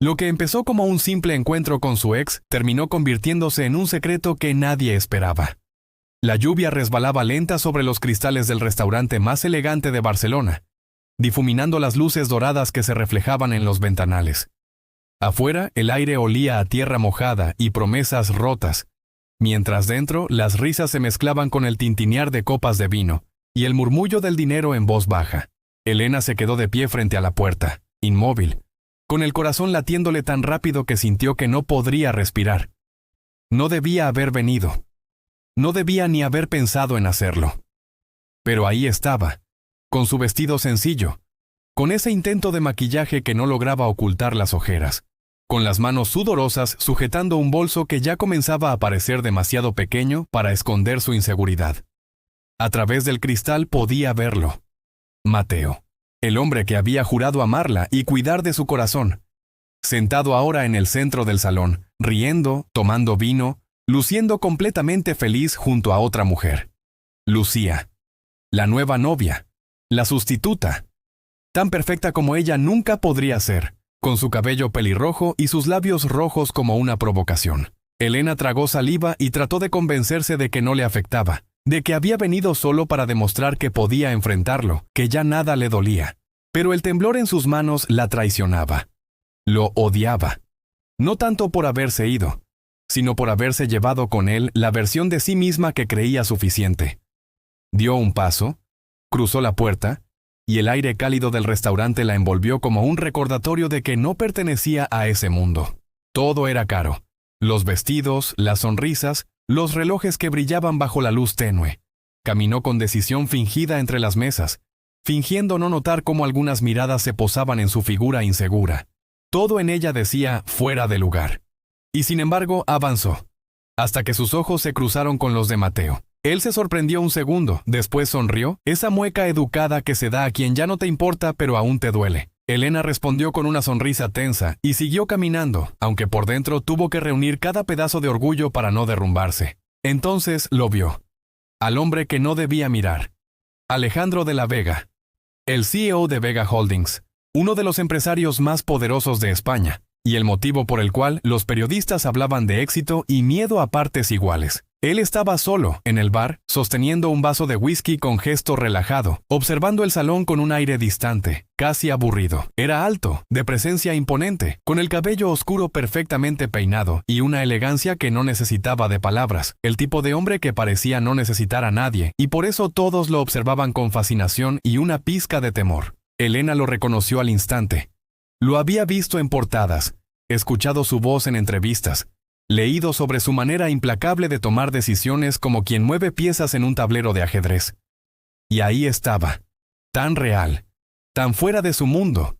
Lo que empezó como un simple encuentro con su ex terminó convirtiéndose en un secreto que nadie esperaba. La lluvia resbalaba lenta sobre los cristales del restaurante más elegante de Barcelona, difuminando las luces doradas que se reflejaban en los ventanales. Afuera, el aire olía a tierra mojada y promesas rotas, mientras dentro las risas se mezclaban con el tintinear de copas de vino y el murmullo del dinero en voz baja. Elena se quedó de pie frente a la puerta, inmóvil, con el corazón latiéndole tan rápido que sintió que no podría respirar. No debía haber venido. No debía ni haber pensado en hacerlo. Pero ahí estaba, con su vestido sencillo, con ese intento de maquillaje que no lograba ocultar las ojeras, con las manos sudorosas sujetando un bolso que ya comenzaba a parecer demasiado pequeño para esconder su inseguridad. A través del cristal podía verlo. Mateo, el hombre que había jurado amarla y cuidar de su corazón, sentado ahora en el centro del salón, riendo, tomando vino, luciendo completamente feliz junto a otra mujer. Lucía, la nueva novia, la sustituta, tan perfecta como ella nunca podría ser, con su cabello pelirrojo y sus labios rojos como una provocación. Elena tragó saliva y trató de convencerse de que no le afectaba, de que había venido solo para demostrar que podía enfrentarlo, que ya nada le dolía. Pero el temblor en sus manos la traicionaba. Lo odiaba. No tanto por haberse ido, sino por haberse llevado con él la versión de sí misma que creía suficiente. Dio un paso, cruzó la puerta, y el aire cálido del restaurante la envolvió como un recordatorio de que no pertenecía a ese mundo. Todo era caro. Los vestidos, las sonrisas, los relojes que brillaban bajo la luz tenue. Caminó con decisión fingida entre las mesas, fingiendo no notar cómo algunas miradas se posaban en su figura insegura. Todo en ella decía fuera de lugar. Y sin embargo avanzó, hasta que sus ojos se cruzaron con los de Mateo. Él se sorprendió un segundo, después sonrió, esa mueca educada que se da a quien ya no te importa pero aún te duele. Elena respondió con una sonrisa tensa y siguió caminando, aunque por dentro tuvo que reunir cada pedazo de orgullo para no derrumbarse. Entonces lo vio. Al hombre que no debía mirar. Alejandro de la Vega, el CEO de Vega Holdings, uno de los empresarios más poderosos de España, y el motivo por el cual los periodistas hablaban de éxito y miedo a partes iguales. Él estaba solo, en el bar, sosteniendo un vaso de whisky con gesto relajado, observando el salón con un aire distante, casi aburrido. Era alto, de presencia imponente, con el cabello oscuro perfectamente peinado y una elegancia que no necesitaba de palabras, el tipo de hombre que parecía no necesitar a nadie, y por eso todos lo observaban con fascinación y una pizca de temor. Elena lo reconoció al instante. Lo había visto en portadas, escuchado su voz en entrevistas, leído sobre su manera implacable de tomar decisiones como quien mueve piezas en un tablero de ajedrez. Y ahí estaba, tan real, tan fuera de su mundo,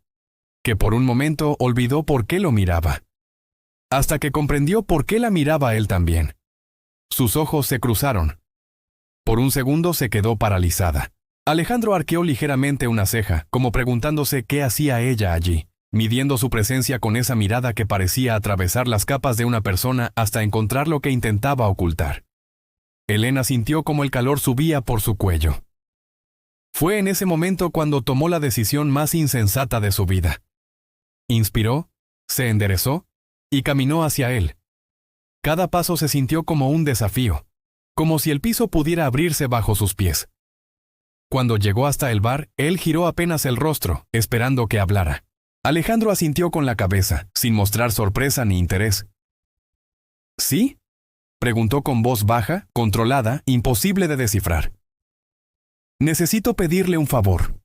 que por un momento olvidó por qué lo miraba. Hasta que comprendió por qué la miraba él también. Sus ojos se cruzaron. Por un segundo se quedó paralizada. Alejandro arqueó ligeramente una ceja, como preguntándose qué hacía ella allí, midiendo su presencia con esa mirada que parecía atravesar las capas de una persona hasta encontrar lo que intentaba ocultar. Elena sintió como el calor subía por su cuello. Fue en ese momento cuando tomó la decisión más insensata de su vida. Inspiró, se enderezó y caminó hacia él. Cada paso se sintió como un desafío, como si el piso pudiera abrirse bajo sus pies. Cuando llegó hasta el bar, él giró apenas el rostro, esperando que hablara. Alejandro asintió con la cabeza, sin mostrar sorpresa ni interés. ¿Sí? Preguntó con voz baja, controlada, imposible de descifrar. Necesito pedirle un favor,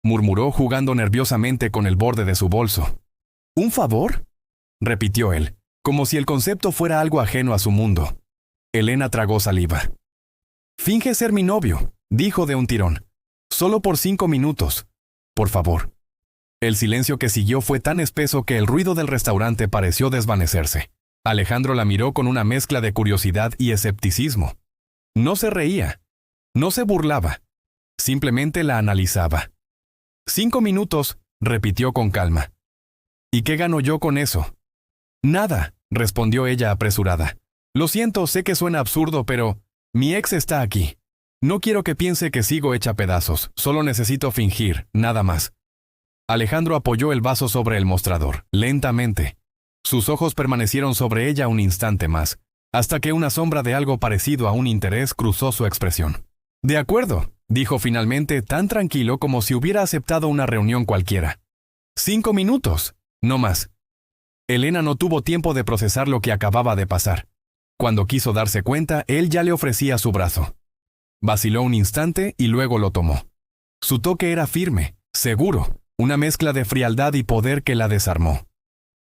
murmuró jugando nerviosamente con el borde de su bolso. ¿Un favor?, repitió él, como si el concepto fuera algo ajeno a su mundo. Elena tragó saliva. Finge ser mi novio, dijo de un tirón. Solo por 5 minutos. Por favor. El silencio que siguió fue tan espeso que el ruido del restaurante pareció desvanecerse. Alejandro la miró con una mezcla de curiosidad y escepticismo. No se reía. No se burlaba. Simplemente la analizaba. 5 minutos, repitió con calma. ¿Y qué gano yo con eso? Nada, respondió ella apresurada. Lo siento, sé que suena absurdo, pero mi ex está aquí. No quiero que piense que sigo hecha pedazos, solo necesito fingir, nada más. Alejandro apoyó el vaso sobre el mostrador, lentamente. Sus ojos permanecieron sobre ella un instante más, hasta que una sombra de algo parecido a un interés cruzó su expresión. «De acuerdo», dijo finalmente tan tranquilo como si hubiera aceptado una reunión cualquiera. 5 minutos, no más. Elena no tuvo tiempo de procesar lo que acababa de pasar. Cuando quiso darse cuenta, él ya le ofrecía su brazo. Vaciló un instante y luego lo tomó. Su toque era firme, seguro, una mezcla de frialdad y poder que la desarmó.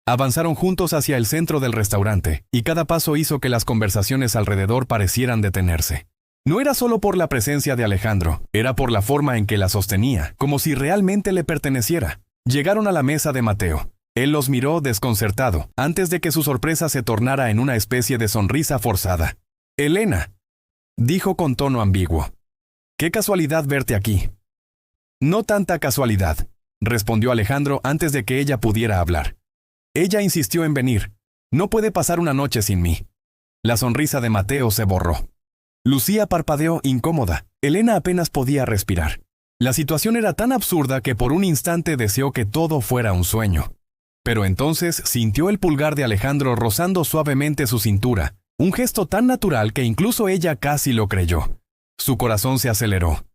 Avanzaron juntos hacia el centro del restaurante, y cada paso hizo que las conversaciones alrededor parecieran detenerse. No era solo por la presencia de Alejandro, era por la forma en que la sostenía, como si realmente le perteneciera. Llegaron a la mesa de Mateo. Él los miró desconcertado, antes de que su sorpresa se tornara en una especie de sonrisa forzada. «Elena», dijo con tono ambiguo. «Qué casualidad verte aquí». «No tanta casualidad», respondió Alejandro antes de que ella pudiera hablar. «Ella insistió en venir. No puede pasar una noche sin mí». La sonrisa de Mateo se borró. Lucía parpadeó incómoda. Elena apenas podía respirar. La situación era tan absurda que por un instante deseó que todo fuera un sueño. Pero entonces sintió el pulgar de Alejandro rozando suavemente su cintura, un gesto tan natural que incluso ella casi lo creyó. Su corazón se aceleró.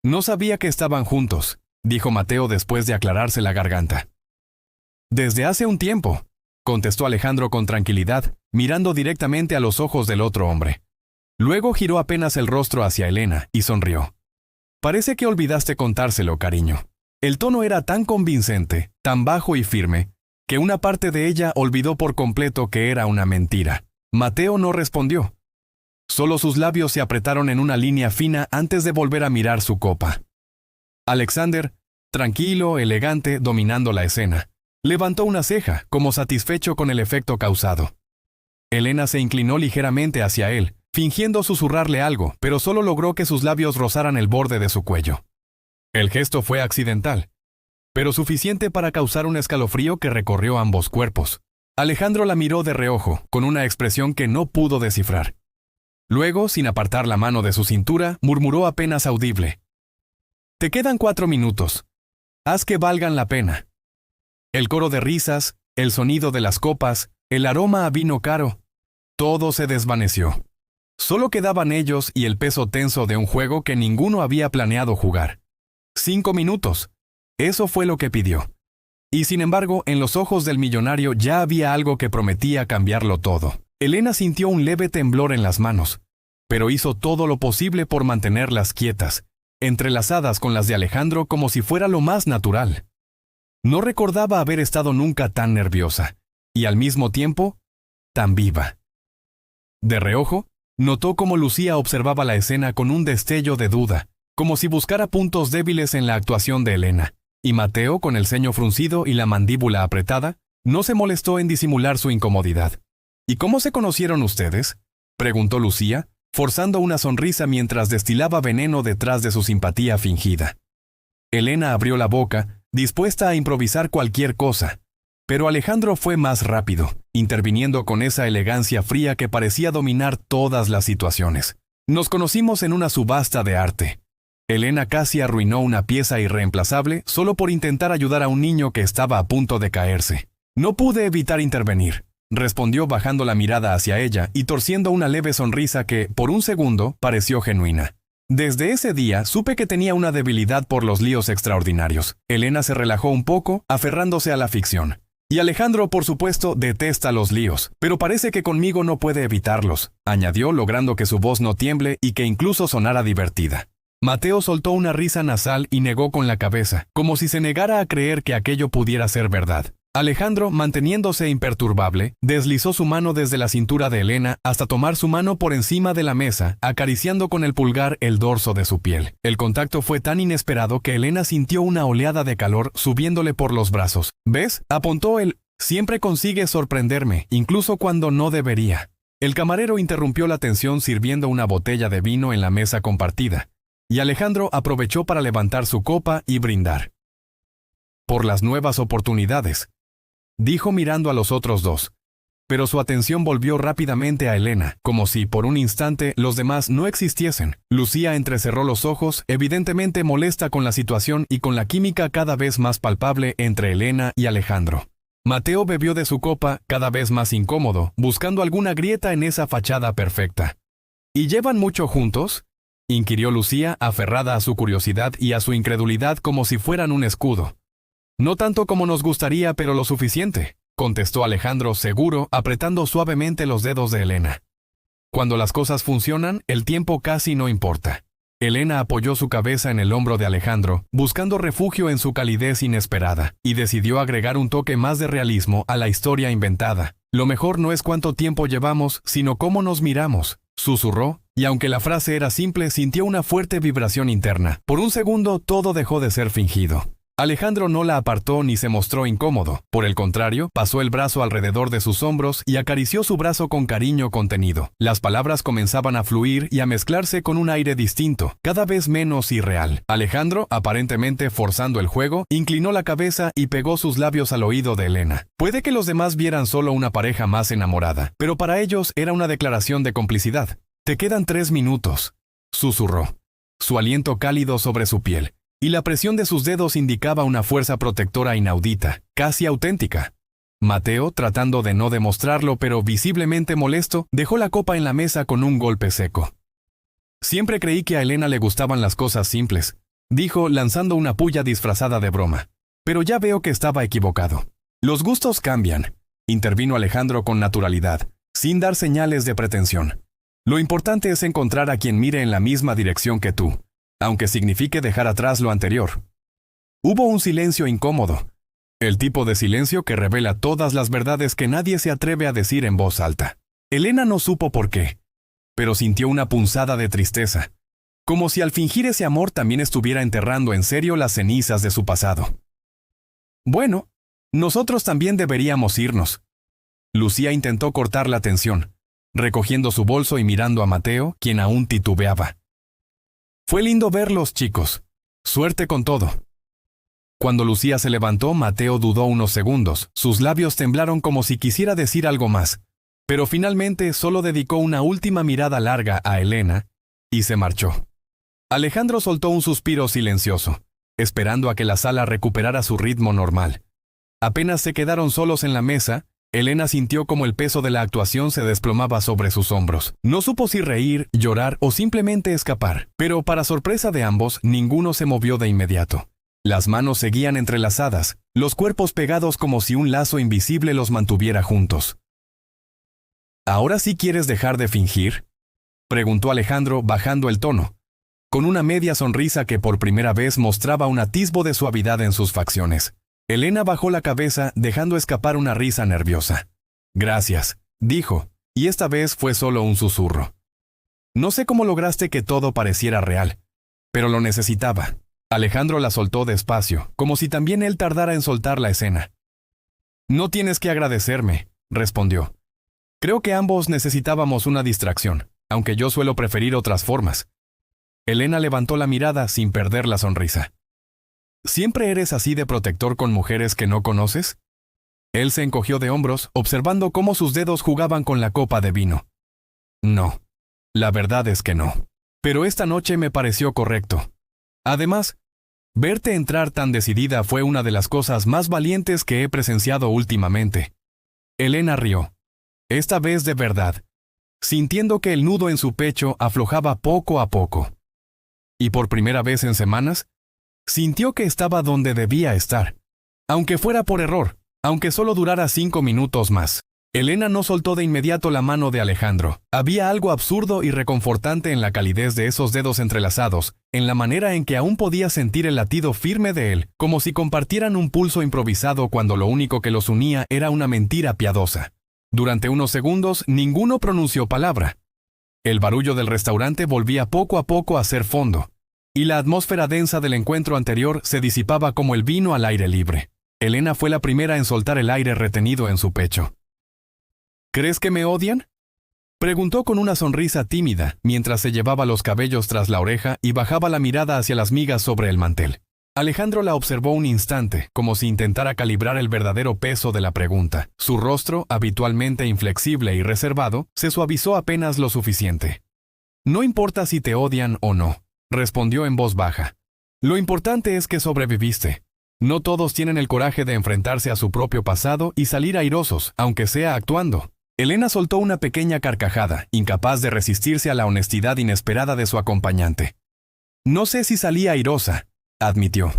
«No sabía que estaban juntos», dijo Mateo después de aclararse la garganta. «Desde hace un tiempo», contestó Alejandro con tranquilidad, mirando directamente a los ojos del otro hombre. Luego giró apenas el rostro hacia Elena y sonrió. «Parece que olvidaste contárselo, cariño». El tono era tan convincente, tan bajo y firme, que una parte de ella olvidó por completo que era una mentira. Mateo no respondió. Solo sus labios se apretaron en una línea fina antes de volver a mirar su copa. Alexander, tranquilo, elegante, dominando la escena, levantó una ceja, como satisfecho con el efecto causado. Elena se inclinó ligeramente hacia él, fingiendo susurrarle algo, pero solo logró que sus labios rozaran el borde de su cuello. El gesto fue accidental, pero suficiente para causar un escalofrío que recorrió ambos cuerpos. Alejandro la miró de reojo, con una expresión que no pudo descifrar. Luego, sin apartar la mano de su cintura, murmuró apenas audible. «Te quedan 4 minutos. Haz que valgan la pena». El coro de risas, el sonido de las copas, el aroma a vino caro, todo se desvaneció. Solo quedaban ellos y el peso tenso de un juego que ninguno había planeado jugar. 5 minutos. Eso fue lo que pidió. Y sin embargo, en los ojos del millonario ya había algo que prometía cambiarlo todo. Elena sintió un leve temblor en las manos, pero hizo todo lo posible por mantenerlas quietas, entrelazadas con las de Alejandro como si fuera lo más natural. No recordaba haber estado nunca tan nerviosa, y al mismo tiempo, tan viva. De reojo, notó cómo Lucía observaba la escena con un destello de duda, como si buscara puntos débiles en la actuación de Elena, y Mateo, con el ceño fruncido y la mandíbula apretada, no se molestó en disimular su incomodidad. «¿Y cómo se conocieron ustedes?», preguntó Lucía, forzando una sonrisa mientras destilaba veneno detrás de su simpatía fingida. Elena abrió la boca, dispuesta a improvisar cualquier cosa, pero Alejandro fue más rápido, interviniendo con esa elegancia fría que parecía dominar todas las situaciones. «Nos conocimos en una subasta de arte». Elena casi arruinó una pieza irreemplazable solo por intentar ayudar a un niño que estaba a punto de caerse. «No pude evitar intervenir», respondió bajando la mirada hacia ella y torciendo una leve sonrisa que, por un segundo, pareció genuina. «Desde ese día supe que tenía una debilidad por los líos extraordinarios». Elena se relajó un poco, aferrándose a la ficción. «Y Alejandro, por supuesto, detesta los líos, pero parece que conmigo no puede evitarlos», añadió, logrando que su voz no tiemble y que incluso sonara divertida. Mateo soltó una risa nasal y negó con la cabeza, como si se negara a creer que aquello pudiera ser verdad. Alejandro, manteniéndose imperturbable, deslizó su mano desde la cintura de Elena hasta tomar su mano por encima de la mesa, acariciando con el pulgar el dorso de su piel. El contacto fue tan inesperado que Elena sintió una oleada de calor subiéndole por los brazos. «¿Ves?», apuntó él. «Siempre consigue sorprenderme, incluso cuando no debería». El camarero interrumpió la tensión sirviendo una botella de vino en la mesa compartida, y Alejandro aprovechó para levantar su copa y brindar. «Por las nuevas oportunidades», dijo mirando a los otros dos. pero su atención volvió rápidamente a Elena, como si por un instante los demás no existiesen. Lucía entrecerró los ojos, evidentemente molesta con la situación y con la química cada vez más palpable entre Elena y Alejandro. Mateo bebió de su copa, cada vez más incómodo, buscando alguna grieta en esa fachada perfecta. ¿Y llevan mucho juntos?, inquirió Lucía, aferrada a su curiosidad y a su incredulidad como si fueran un escudo. No tanto como nos gustaría, pero lo suficiente, contestó Alejandro seguro, apretando suavemente los dedos de Elena. Cuando las cosas funcionan, el tiempo casi no importa. Elena apoyó su cabeza en el hombro de Alejandro, buscando refugio en su calidez inesperada, y decidió agregar un toque más de realismo a la historia inventada. Lo mejor no es cuánto tiempo llevamos, sino cómo nos miramos, susurró, y aunque la frase era simple, sintió una fuerte vibración interna. Por un segundo, todo dejó de ser fingido. Alejandro no la apartó ni se mostró incómodo. Por el contrario, pasó el brazo alrededor de sus hombros y acarició su brazo con cariño contenido. Las palabras comenzaban a fluir y a mezclarse con un aire distinto, cada vez menos irreal. Alejandro, aparentemente forzando el juego, inclinó la cabeza y pegó sus labios al oído de Elena. Puede que los demás vieran solo una pareja más enamorada, pero para ellos era una declaración de complicidad. «Te quedan 3 minutos», susurró, su aliento cálido sobre su piel. Y la presión de sus dedos indicaba una fuerza protectora inaudita, casi auténtica. Mateo, tratando de no demostrarlo pero visiblemente molesto, dejó la copa en la mesa con un golpe seco. «Siempre creí que a Elena le gustaban las cosas simples», dijo lanzando una pulla disfrazada de broma. «Pero ya veo que estaba equivocado. Los gustos cambian», intervino Alejandro con naturalidad, sin dar señales de pretensión. «Lo importante es encontrar a quien mire en la misma dirección que tú, aunque signifique dejar atrás lo anterior». Hubo un silencio incómodo, el tipo de silencio que revela todas las verdades que nadie se atreve a decir en voz alta. Elena no supo por qué, pero sintió una punzada de tristeza, como si al fingir ese amor también estuviera enterrando en serio las cenizas de su pasado. «Bueno, nosotros también deberíamos irnos». Lucía intentó cortar la tensión, recogiendo su bolso y mirando a Mateo, quien aún titubeaba. «Fue lindo verlos, chicos. Suerte con todo». Cuando Lucía se levantó, Mateo dudó unos segundos. Sus labios temblaron como si quisiera decir algo más, pero finalmente solo dedicó una última mirada larga a Elena y se marchó. Alejandro soltó un suspiro silencioso, esperando a que la sala recuperara su ritmo normal. Apenas se quedaron solos en la mesa, Elena sintió como el peso de la actuación se desplomaba sobre sus hombros. No supo si reír, llorar o simplemente escapar, pero para sorpresa de ambos, ninguno se movió de inmediato. Las manos seguían entrelazadas, los cuerpos pegados como si un lazo invisible los mantuviera juntos. «¿Ahora sí quieres dejar de fingir?», preguntó Alejandro bajando el tono, con una media sonrisa que por primera vez mostraba un atisbo de suavidad en sus facciones. Elena bajó la cabeza, dejando escapar una risa nerviosa. «Gracias», dijo, y esta vez fue solo un susurro. «No sé cómo lograste que todo pareciera real, pero lo necesitaba». Alejandro la soltó despacio, como si también él tardara en soltar la escena. «No tienes que agradecerme», respondió. «Creo que ambos necesitábamos una distracción, aunque yo suelo preferir otras formas». Elena levantó la mirada sin perder la sonrisa. «¿Siempre eres así de protector con mujeres que no conoces?». Él se encogió de hombros, observando cómo sus dedos jugaban con la copa de vino. «No, la verdad es que no. Pero esta noche me pareció correcto. Además, verte entrar tan decidida fue una de las cosas más valientes que he presenciado últimamente». Elena rió, esta vez de verdad, sintiendo que el nudo en su pecho aflojaba poco a poco. Y por primera vez en semanas, sintió que estaba donde debía estar, aunque fuera por error, aunque solo durara 5 minutos más. Elena no soltó de inmediato la mano de Alejandro. Había algo absurdo y reconfortante en la calidez de esos dedos entrelazados, en la manera en que aún podía sentir el latido firme de él, como si compartieran un pulso improvisado cuando lo único que los unía era una mentira piadosa. Durante unos segundos, ninguno pronunció palabra. El barullo del restaurante volvía poco a poco a ser fondo, y la atmósfera densa del encuentro anterior se disipaba como el vino al aire libre. Elena fue la primera en soltar el aire retenido en su pecho. «¿Crees que me odian?», preguntó con una sonrisa tímida, mientras se llevaba los cabellos tras la oreja y bajaba la mirada hacia las migas sobre el mantel. Alejandro la observó un instante, como si intentara calibrar el verdadero peso de la pregunta. Su rostro, habitualmente inflexible y reservado, se suavizó apenas lo suficiente. «No importa si te odian o no», respondió en voz baja. «Lo importante es que sobreviviste. No todos tienen el coraje de enfrentarse a su propio pasado y salir airosos, aunque sea actuando». Elena soltó una pequeña carcajada, incapaz de resistirse a la honestidad inesperada de su acompañante. «No sé si salí airosa», admitió.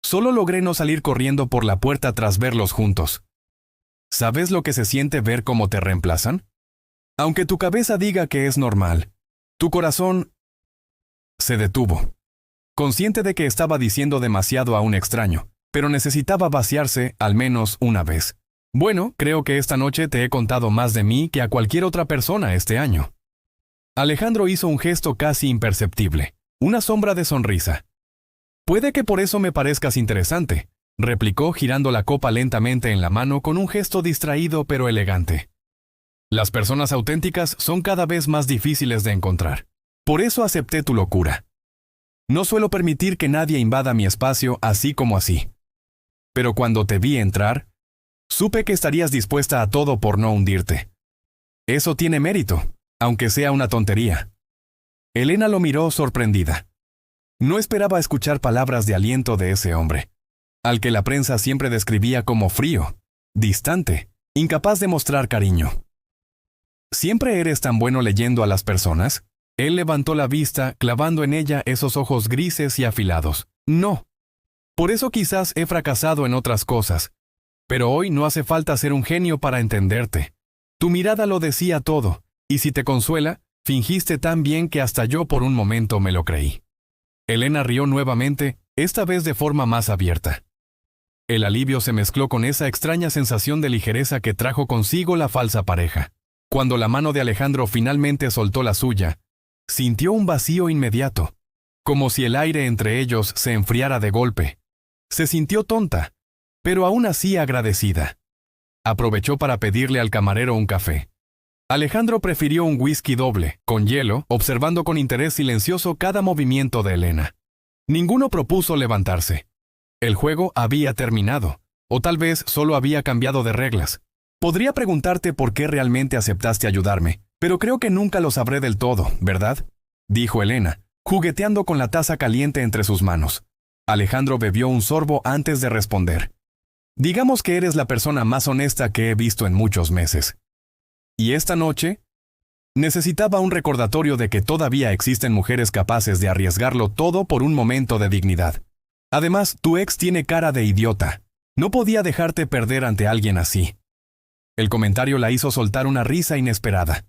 «Solo logré no salir corriendo por la puerta tras verlos juntos. ¿Sabes lo que se siente ver cómo te reemplazan? Aunque tu cabeza diga que es normal, tu corazón…» Se detuvo, consciente de que estaba diciendo demasiado a un extraño, pero necesitaba vaciarse al menos una vez. «Bueno, creo que esta noche te he contado más de mí que a cualquier otra persona este año». Alejandro hizo un gesto casi imperceptible, una sombra de sonrisa. «Puede que por eso me parezcas interesante», replicó girando la copa lentamente en la mano con un gesto distraído pero elegante. «Las personas auténticas son cada vez más difíciles de encontrar. Por eso acepté tu locura. No suelo permitir que nadie invada mi espacio así como así. Pero cuando te vi entrar, supe que estarías dispuesta a todo por no hundirte. Eso tiene mérito, aunque sea una tontería». Elena lo miró sorprendida. No esperaba escuchar palabras de aliento de ese hombre, al que la prensa siempre describía como frío, distante, incapaz de mostrar cariño. «¿Siempre eres tan bueno leyendo a las personas?». Él levantó la vista, clavando en ella esos ojos grises y afilados. «No. Por eso quizás he fracasado en otras cosas. Pero hoy no hace falta ser un genio para entenderte. Tu mirada lo decía todo, y si te consuela, fingiste tan bien que hasta yo por un momento me lo creí». Elena rió nuevamente, esta vez de forma más abierta. El alivio se mezcló con esa extraña sensación de ligereza que trajo consigo la falsa pareja. Cuando la mano de Alejandro finalmente soltó la suya, sintió un vacío inmediato, como si el aire entre ellos se enfriara de golpe. Se sintió tonta, pero aún así agradecida. Aprovechó para pedirle al camarero un café. Alejandro prefirió un whisky doble, con hielo, observando con interés silencioso cada movimiento de Elena. Ninguno propuso levantarse. El juego había terminado, o tal vez solo había cambiado de reglas. «Podría preguntarte por qué realmente aceptaste ayudarme, pero creo que nunca lo sabré del todo, ¿verdad?», dijo Elena, jugueteando con la taza caliente entre sus manos. Alejandro bebió un sorbo antes de responder. «Digamos que eres la persona más honesta que he visto en muchos meses. Y esta noche, necesitaba un recordatorio de que todavía existen mujeres capaces de arriesgarlo todo por un momento de dignidad. Además, tu ex tiene cara de idiota. No podía dejarte perder ante alguien así». El comentario la hizo soltar una risa inesperada.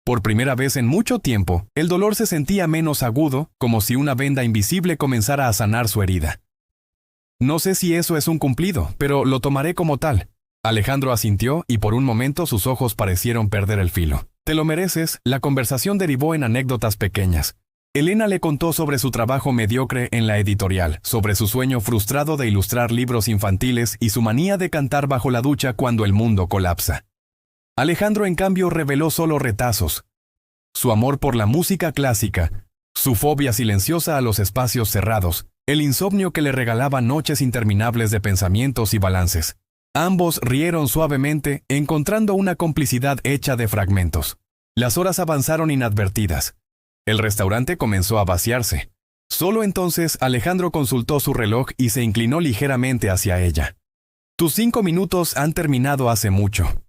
Por primera vez en mucho tiempo, el dolor se sentía menos agudo, como si una venda invisible comenzara a sanar su herida. «No sé si eso es un cumplido, pero lo tomaré como tal». Alejandro asintió y por un momento sus ojos parecieron perder el filo. «Te lo mereces». La conversación derivó en anécdotas pequeñas. Elena le contó sobre su trabajo mediocre en la editorial, sobre su sueño frustrado de ilustrar libros infantiles y su manía de cantar bajo la ducha cuando el mundo colapsa. Alejandro, en cambio, reveló solo retazos. Su amor por la música clásica, su fobia silenciosa a los espacios cerrados, el insomnio que le regalaba noches interminables de pensamientos y balances. Ambos rieron suavemente, encontrando una complicidad hecha de fragmentos. Las horas avanzaron inadvertidas. El restaurante comenzó a vaciarse. Solo entonces Alejandro consultó su reloj y se inclinó ligeramente hacia ella. «Tus 5 minutos han terminado hace mucho».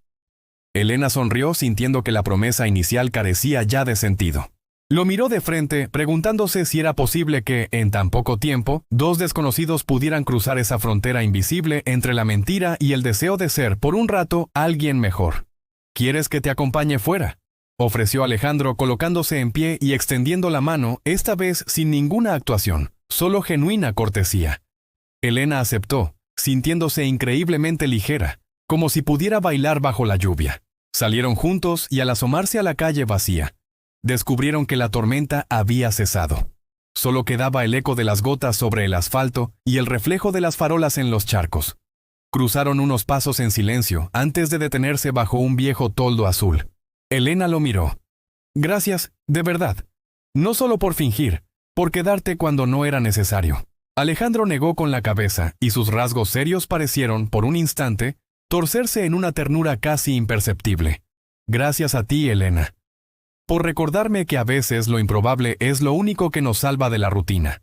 Elena sonrió sintiendo que la promesa inicial carecía ya de sentido. Lo miró de frente, preguntándose si era posible que, en tan poco tiempo, dos desconocidos pudieran cruzar esa frontera invisible entre la mentira y el deseo de ser, por un rato, alguien mejor. «¿Quieres que te acompañe fuera?», ofreció Alejandro, colocándose en pie y extendiendo la mano, esta vez sin ninguna actuación, solo genuina cortesía. Elena aceptó, sintiéndose increíblemente ligera, como si pudiera bailar bajo la lluvia. Salieron juntos y al asomarse a la calle vacía, descubrieron que la tormenta había cesado. Solo quedaba el eco de las gotas sobre el asfalto y el reflejo de las farolas en los charcos. Cruzaron unos pasos en silencio antes de detenerse bajo un viejo toldo azul. Elena lo miró. «Gracias, de verdad. No solo por fingir, por quedarte cuando no era necesario». Alejandro negó con la cabeza, y sus rasgos serios parecieron, por un instante, torcerse en una ternura casi imperceptible. Gracias a ti, Elena. Por recordarme que a veces lo improbable es lo único que nos salva de la rutina.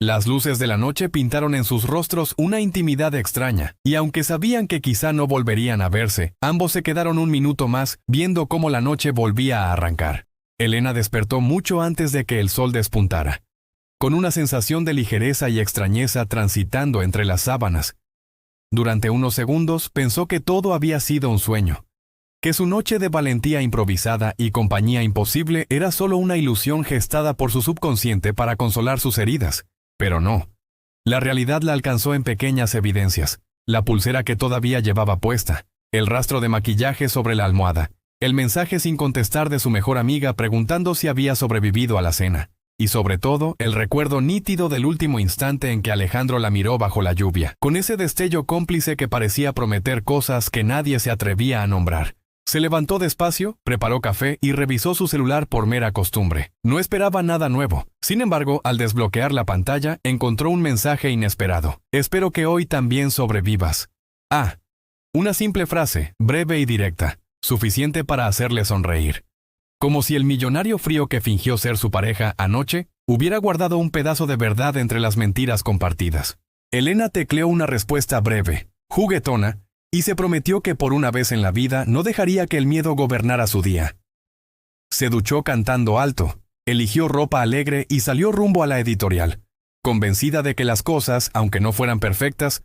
Las luces de la noche pintaron en sus rostros una intimidad extraña, y aunque sabían que quizá no volverían a verse, ambos se quedaron un minuto más, viendo cómo la noche volvía a arrancar. Elena despertó mucho antes de que el sol despuntara, con una sensación de ligereza y extrañeza transitando entre las sábanas. Durante unos segundos pensó que todo había sido un sueño, que su noche de valentía improvisada y compañía imposible era solo una ilusión gestada por su subconsciente para consolar sus heridas. Pero no. La realidad la alcanzó en pequeñas evidencias: la pulsera que todavía llevaba puesta, el rastro de maquillaje sobre la almohada, el mensaje sin contestar de su mejor amiga preguntando si había sobrevivido a la cena, y sobre todo, el recuerdo nítido del último instante en que Alejandro la miró bajo la lluvia, con ese destello cómplice que parecía prometer cosas que nadie se atrevía a nombrar. Se levantó despacio, preparó café y revisó su celular por mera costumbre. No esperaba nada nuevo. Sin embargo, al desbloquear la pantalla, encontró un mensaje inesperado. Espero que hoy también sobrevivas. Ah, una simple frase, breve y directa, suficiente para hacerle sonreír. Como si el millonario frío que fingió ser su pareja anoche hubiera guardado un pedazo de verdad entre las mentiras compartidas. Elena tecleó una respuesta breve, juguetona, y se prometió que por una vez en la vida no dejaría que el miedo gobernara su día. Se duchó cantando alto, eligió ropa alegre y salió rumbo a la editorial, convencida de que las cosas, aunque no fueran perfectas,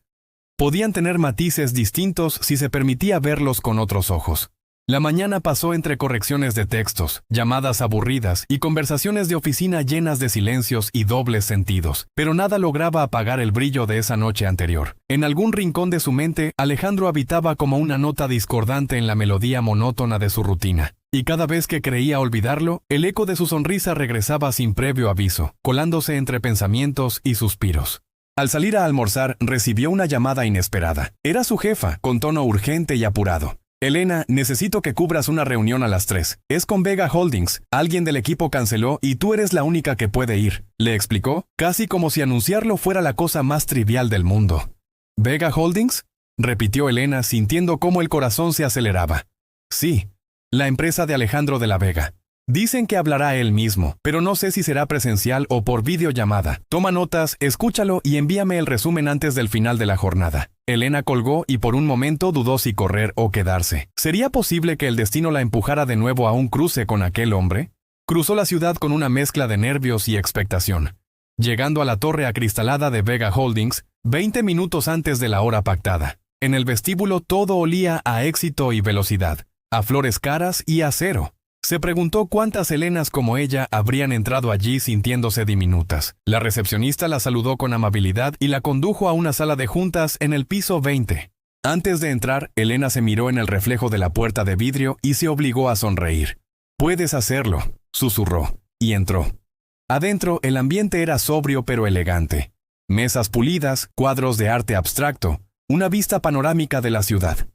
podían tener matices distintos si se permitía verlos con otros ojos. La mañana pasó entre correcciones de textos, llamadas aburridas y conversaciones de oficina llenas de silencios y dobles sentidos, pero nada lograba apagar el brillo de esa noche anterior. En algún rincón de su mente, Alejandro habitaba como una nota discordante en la melodía monótona de su rutina, y cada vez que creía olvidarlo, el eco de su sonrisa regresaba sin previo aviso, colándose entre pensamientos y suspiros. Al salir a almorzar, recibió una llamada inesperada. Era su jefa, con tono urgente y apurado. Elena, necesito que cubras una reunión a las 3. Es con Vega Holdings. Alguien del equipo canceló y tú eres la única que puede ir, le explicó, casi como si anunciarlo fuera la cosa más trivial del mundo. ¿Vega Holdings?, repitió Elena sintiendo cómo el corazón se aceleraba. Sí, la empresa de Alejandro de la Vega. Dicen que hablará él mismo, pero no sé si será presencial o por videollamada. Toma notas, escúchalo y envíame el resumen antes del final de la jornada. Elena colgó y por un momento dudó si correr o quedarse. ¿Sería posible que el destino la empujara de nuevo a un cruce con aquel hombre? Cruzó la ciudad con una mezcla de nervios y expectación, llegando a la torre acristalada de Vega Holdings 20 minutos antes de la hora pactada. En el vestíbulo todo olía a éxito y velocidad, a flores caras y a acero. Se preguntó cuántas Elenas como ella habrían entrado allí sintiéndose diminutas. La recepcionista la saludó con amabilidad y la condujo a una sala de juntas en el piso 20. Antes de entrar, Elena se miró en el reflejo de la puerta de vidrio y se obligó a sonreír. «Puedes hacerlo», susurró, y entró. Adentro, el ambiente era sobrio pero elegante. Mesas pulidas, cuadros de arte abstracto, una vista panorámica de la ciudad.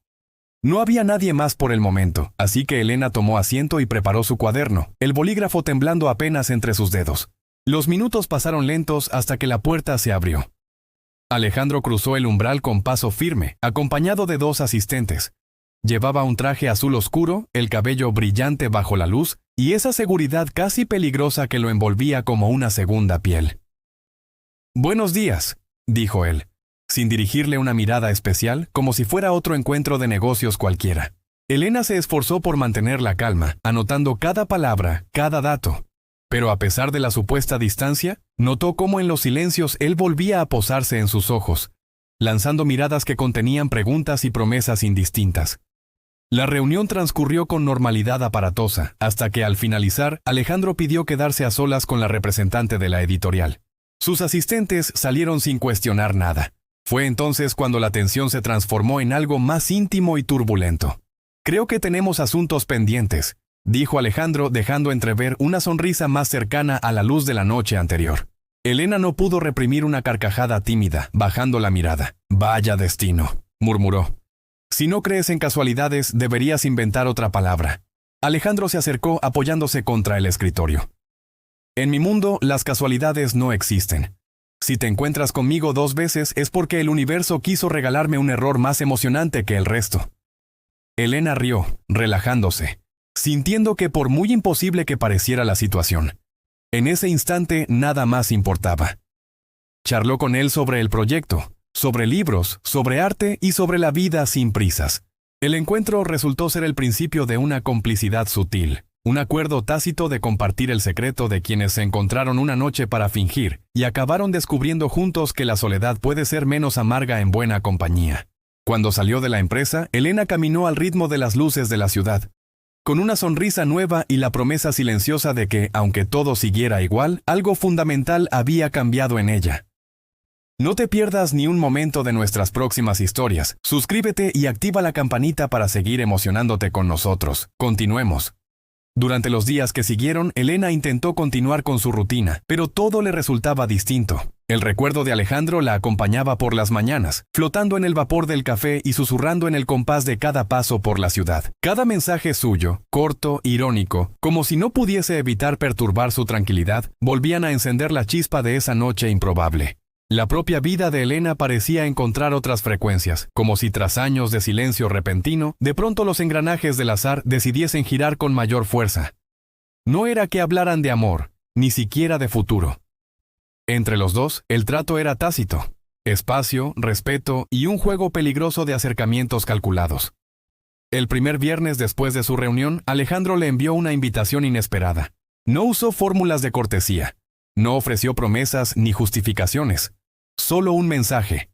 No había nadie más por el momento, así que Elena tomó asiento y preparó su cuaderno, el bolígrafo temblando apenas entre sus dedos. Los minutos pasaron lentos hasta que la puerta se abrió. Alejandro cruzó el umbral con paso firme, acompañado de 2 asistentes. Llevaba un traje azul oscuro, el cabello brillante bajo la luz, y esa seguridad casi peligrosa que lo envolvía como una segunda piel. «Buenos días», dijo él, sin dirigirle una mirada especial, como si fuera otro encuentro de negocios cualquiera. Elena se esforzó por mantener la calma, anotando cada palabra, cada dato. Pero a pesar de la supuesta distancia, notó cómo en los silencios él volvía a posarse en sus ojos, lanzando miradas que contenían preguntas y promesas indistintas. La reunión transcurrió con normalidad aparatosa, hasta que al finalizar, Alejandro pidió quedarse a solas con la representante de la editorial. Sus asistentes salieron sin cuestionar nada. Fue entonces cuando la tensión se transformó en algo más íntimo y turbulento. «Creo que tenemos asuntos pendientes», dijo Alejandro dejando entrever una sonrisa más cercana a la luz de la noche anterior. Elena no pudo reprimir una carcajada tímida, bajando la mirada. «Vaya destino», murmuró. «Si no crees en casualidades, deberías inventar otra palabra». Alejandro se acercó apoyándose contra el escritorio. «En mi mundo, las casualidades no existen. Si te encuentras conmigo 2 veces es porque el universo quiso regalarme un error más emocionante que el resto. Elena rió, relajándose, sintiendo que por muy imposible que pareciera la situación, en ese instante nada más importaba. Charló con él sobre el proyecto, sobre libros, sobre arte y sobre la vida sin prisas. El encuentro resultó ser el principio de una complicidad sutil, un acuerdo tácito de compartir el secreto de quienes se encontraron una noche para fingir y acabaron descubriendo juntos que la soledad puede ser menos amarga en buena compañía. Cuando salió de la empresa, Elena caminó al ritmo de las luces de la ciudad, con una sonrisa nueva y la promesa silenciosa de que, aunque todo siguiera igual, algo fundamental había cambiado en ella. No te pierdas ni un momento de nuestras próximas historias. Suscríbete y activa la campanita para seguir emocionándote con nosotros. Continuemos. Durante los días que siguieron, Elena intentó continuar con su rutina, pero todo le resultaba distinto. El recuerdo de Alejandro la acompañaba por las mañanas, flotando en el vapor del café y susurrando en el compás de cada paso por la ciudad. Cada mensaje suyo, corto, irónico, como si no pudiese evitar perturbar su tranquilidad, volvían a encender la chispa de esa noche improbable. La propia vida de Elena parecía encontrar otras frecuencias, como si tras años de silencio repentino, de pronto los engranajes del azar decidiesen girar con mayor fuerza. No era que hablaran de amor, ni siquiera de futuro. Entre los dos, el trato era tácito: espacio, respeto y un juego peligroso de acercamientos calculados. El primer viernes después de su reunión, Alejandro le envió una invitación inesperada. No usó fórmulas de cortesía. No ofreció promesas ni justificaciones. Solo un mensaje.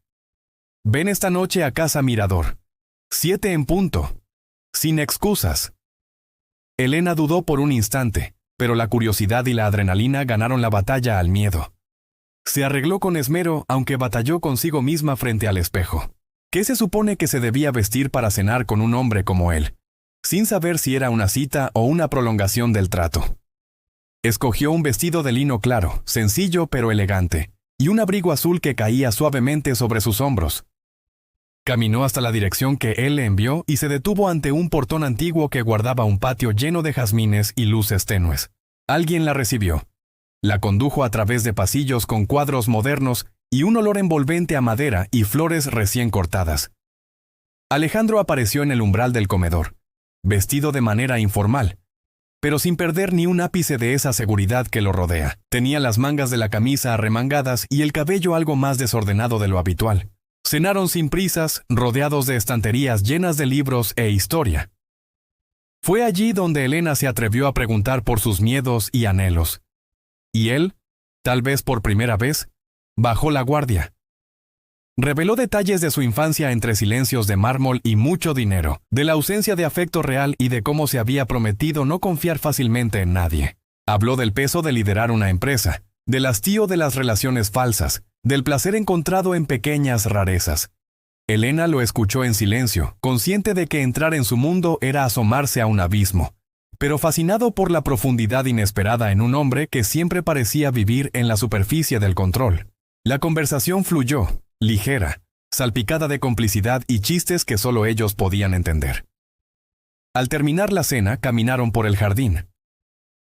Ven esta noche a Casa Mirador. 7 en punto. Sin excusas. Elena dudó por un instante, pero la curiosidad y la adrenalina ganaron la batalla al miedo. Se arregló con esmero, aunque batalló consigo misma frente al espejo. ¿Qué se supone que se debía vestir para cenar con un hombre como él? Sin saber si era una cita o una prolongación del trato. Escogió un vestido de lino claro, sencillo pero elegante, y un abrigo azul que caía suavemente sobre sus hombros. Caminó hasta la dirección que él le envió y se detuvo ante un portón antiguo que guardaba un patio lleno de jazmines y luces tenues. Alguien la recibió. La condujo a través de pasillos con cuadros modernos y un olor envolvente a madera y flores recién cortadas. Alejandro apareció en el umbral del comedor, vestido de manera informal, pero sin perder ni un ápice de esa seguridad que lo rodea. Tenía las mangas de la camisa arremangadas y el cabello algo más desordenado de lo habitual. Cenaron sin prisas, rodeados de estanterías llenas de libros e historia. Fue allí donde Elena se atrevió a preguntar por sus miedos y anhelos. Y él, tal vez por primera vez, bajó la guardia. Reveló detalles de su infancia entre silencios de mármol y mucho dinero, de la ausencia de afecto real y de cómo se había prometido no confiar fácilmente en nadie. Habló del peso de liderar una empresa, del hastío de las relaciones falsas, del placer encontrado en pequeñas rarezas. Elena lo escuchó en silencio, consciente de que entrar en su mundo era asomarse a un abismo, pero fascinado por la profundidad inesperada en un hombre que siempre parecía vivir en la superficie del control. La conversación fluyó, ligera, salpicada de complicidad y chistes que solo ellos podían entender. Al terminar la cena, caminaron por el jardín.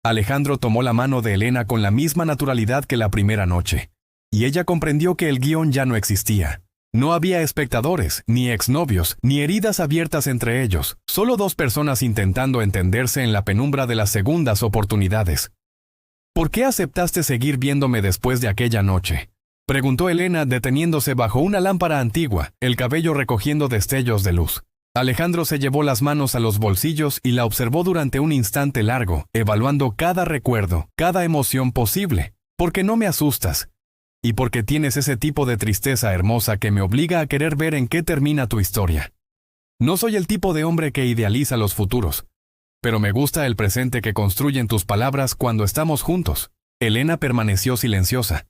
Alejandro tomó la mano de Elena con la misma naturalidad que la primera noche, y ella comprendió que el guión ya no existía. No había espectadores, ni exnovios, ni heridas abiertas entre ellos, solo 2 personas intentando entenderse en la penumbra de las segundas oportunidades. ¿Por qué aceptaste seguir viéndome después de aquella noche?, preguntó Elena deteniéndose bajo una lámpara antigua, el cabello recogiendo destellos de luz. Alejandro se llevó las manos a los bolsillos y la observó durante un instante largo, evaluando cada recuerdo, cada emoción posible. «Porque no me asustas, y porque tienes ese tipo de tristeza hermosa que me obliga a querer ver en qué termina tu historia. No soy el tipo de hombre que idealiza los futuros, pero me gusta el presente que construyen tus palabras cuando estamos juntos». Elena permaneció silenciosa,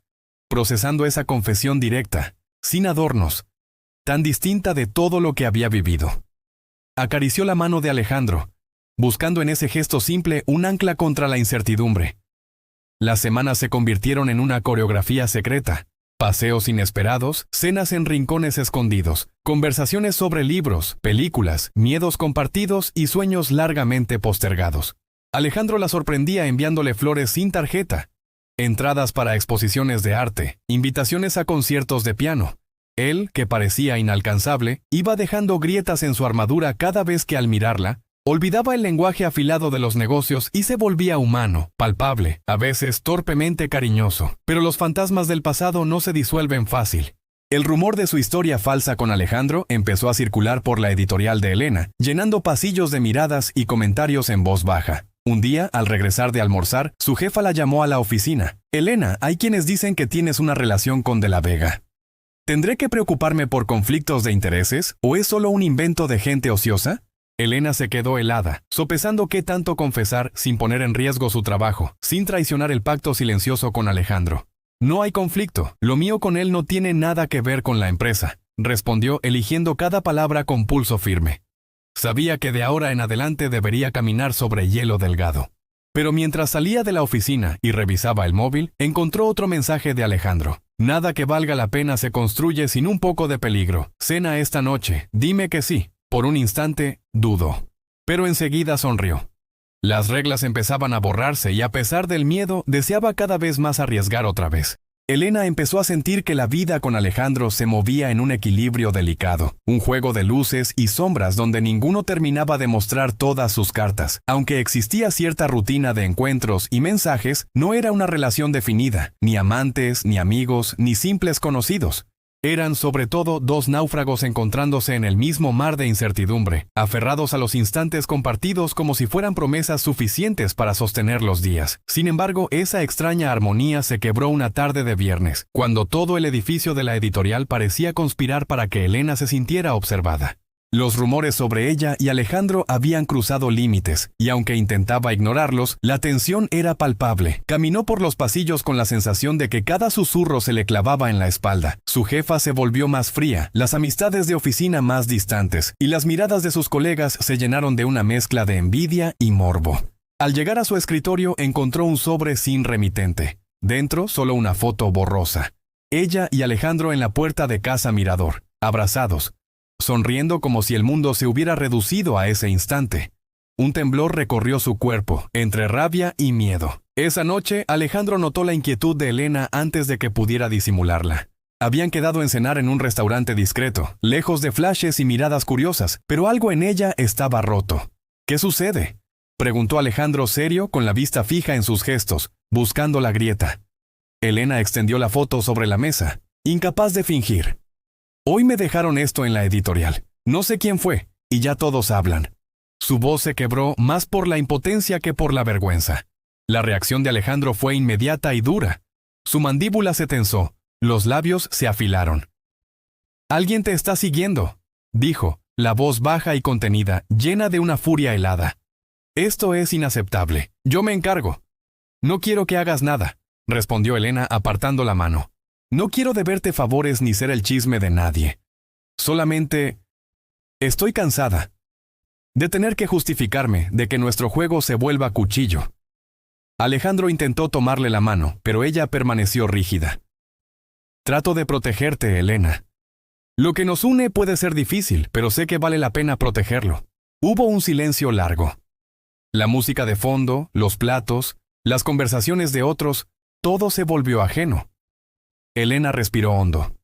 procesando esa confesión directa, sin adornos, tan distinta de todo lo que había vivido. Acarició la mano de Alejandro, buscando en ese gesto simple un ancla contra la incertidumbre. Las semanas se convirtieron en una coreografía secreta: paseos inesperados, cenas en rincones escondidos, conversaciones sobre libros, películas, miedos compartidos y sueños largamente postergados. Alejandro la sorprendía enviándole flores sin tarjeta, Entradas para exposiciones de arte, invitaciones a conciertos de piano. Él, que parecía inalcanzable, iba dejando grietas en su armadura cada vez que al mirarla, olvidaba el lenguaje afilado de los negocios y se volvía humano, palpable, a veces torpemente cariñoso. Pero los fantasmas del pasado no se disuelven fácil. El rumor de su historia falsa con Alejandro empezó a circular por la editorial de Elena, llenando pasillos de miradas y comentarios en voz baja. Un día, al regresar de almorzar, su jefa la llamó a la oficina. «Elena, hay quienes dicen que tienes una relación con De la Vega. ¿Tendré que preocuparme por conflictos de intereses o es solo un invento de gente ociosa?» Elena se quedó helada, sopesando qué tanto confesar sin poner en riesgo su trabajo, sin traicionar el pacto silencioso con Alejandro. «No hay conflicto. Lo mío con él no tiene nada que ver con la empresa», respondió eligiendo cada palabra con pulso firme. Sabía que de ahora en adelante debería caminar sobre hielo delgado. Pero mientras salía de la oficina y revisaba el móvil, encontró otro mensaje de Alejandro. «Nada que valga la pena se construye sin un poco de peligro. Cena esta noche. Dime que sí». Por un instante, dudó. Pero enseguida sonrió. Las reglas empezaban a borrarse y a pesar del miedo, deseaba cada vez más arriesgar otra vez. Elena empezó a sentir que la vida con Alejandro se movía en un equilibrio delicado, un juego de luces y sombras donde ninguno terminaba de mostrar todas sus cartas. Aunque existía cierta rutina de encuentros y mensajes, no era una relación definida, ni amantes, ni amigos, ni simples conocidos. Eran sobre todo dos náufragos encontrándose en el mismo mar de incertidumbre, aferrados a los instantes compartidos como si fueran promesas suficientes para sostener los días. Sin embargo, esa extraña armonía se quebró una tarde de viernes, cuando todo el edificio de la editorial parecía conspirar para que Elena se sintiera observada. Los rumores sobre ella y Alejandro habían cruzado límites, y aunque intentaba ignorarlos, la tensión era palpable. Caminó por los pasillos con la sensación de que cada susurro se le clavaba en la espalda. Su jefa se volvió más fría, las amistades de oficina más distantes, y las miradas de sus colegas se llenaron de una mezcla de envidia y morbo. Al llegar a su escritorio, encontró un sobre sin remitente. Dentro, solo una foto borrosa. Ella y Alejandro en la puerta de Casa Mirador, abrazados, sonriendo como si el mundo se hubiera reducido a ese instante. Un temblor recorrió su cuerpo, entre rabia y miedo. Esa noche, Alejandro notó la inquietud de Elena antes de que pudiera disimularla. Habían quedado en cenar en un restaurante discreto, lejos de flashes y miradas curiosas, pero algo en ella estaba roto. «¿Qué sucede?», preguntó Alejandro serio, con la vista fija en sus gestos, buscando la grieta. Elena extendió la foto sobre la mesa, incapaz de fingir. «Hoy me dejaron esto en la editorial. No sé quién fue, y ya todos hablan». Su voz se quebró más por la impotencia que por la vergüenza. La reacción de Alejandro fue inmediata y dura. Su mandíbula se tensó, los labios se afilaron. «Alguien te está siguiendo», dijo, la voz baja y contenida, llena de una furia helada. «Esto es inaceptable. Yo me encargo». «No quiero que hagas nada», respondió Elena apartando la mano. «No quiero deberte favores ni ser el chisme de nadie. Solamente estoy cansada de tener que justificarme, de que nuestro juego se vuelva cuchillo». Alejandro intentó tomarle la mano, pero ella permaneció rígida. «Trato de protegerte, Elena. Lo que nos une puede ser difícil, pero sé que vale la pena protegerlo». Hubo un silencio largo. La música de fondo, los platos, las conversaciones de otros, todo se volvió ajeno. Elena respiró hondo.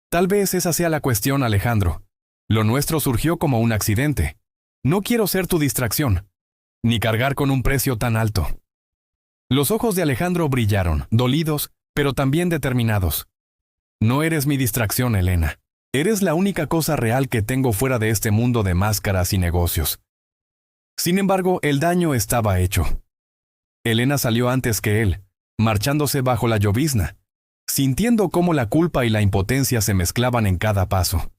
«Tal vez esa sea la cuestión, Alejandro. Lo nuestro surgió como un accidente. No quiero ser tu distracción, ni cargar con un precio tan alto». Los ojos de Alejandro brillaron, dolidos, pero también determinados. «No eres mi distracción, Elena. Eres la única cosa real que tengo fuera de este mundo de máscaras y negocios». Sin embargo, el daño estaba hecho. Elena salió antes que él, marchándose bajo la llovizna, sintiendo cómo la culpa y la impotencia se mezclaban en cada paso.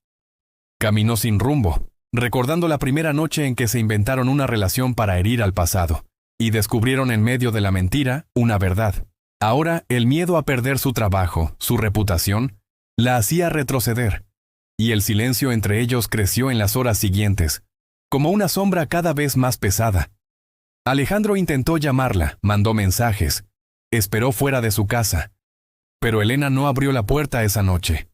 Caminó sin rumbo, recordando la primera noche en que se inventaron una relación para herir al pasado, y descubrieron en medio de la mentira una verdad. Ahora, el miedo a perder su trabajo, su reputación, la hacía retroceder, y el silencio entre ellos creció en las horas siguientes, como una sombra cada vez más pesada. Alejandro intentó llamarla, mandó mensajes, esperó fuera de su casa, pero Elena no abrió la puerta esa noche.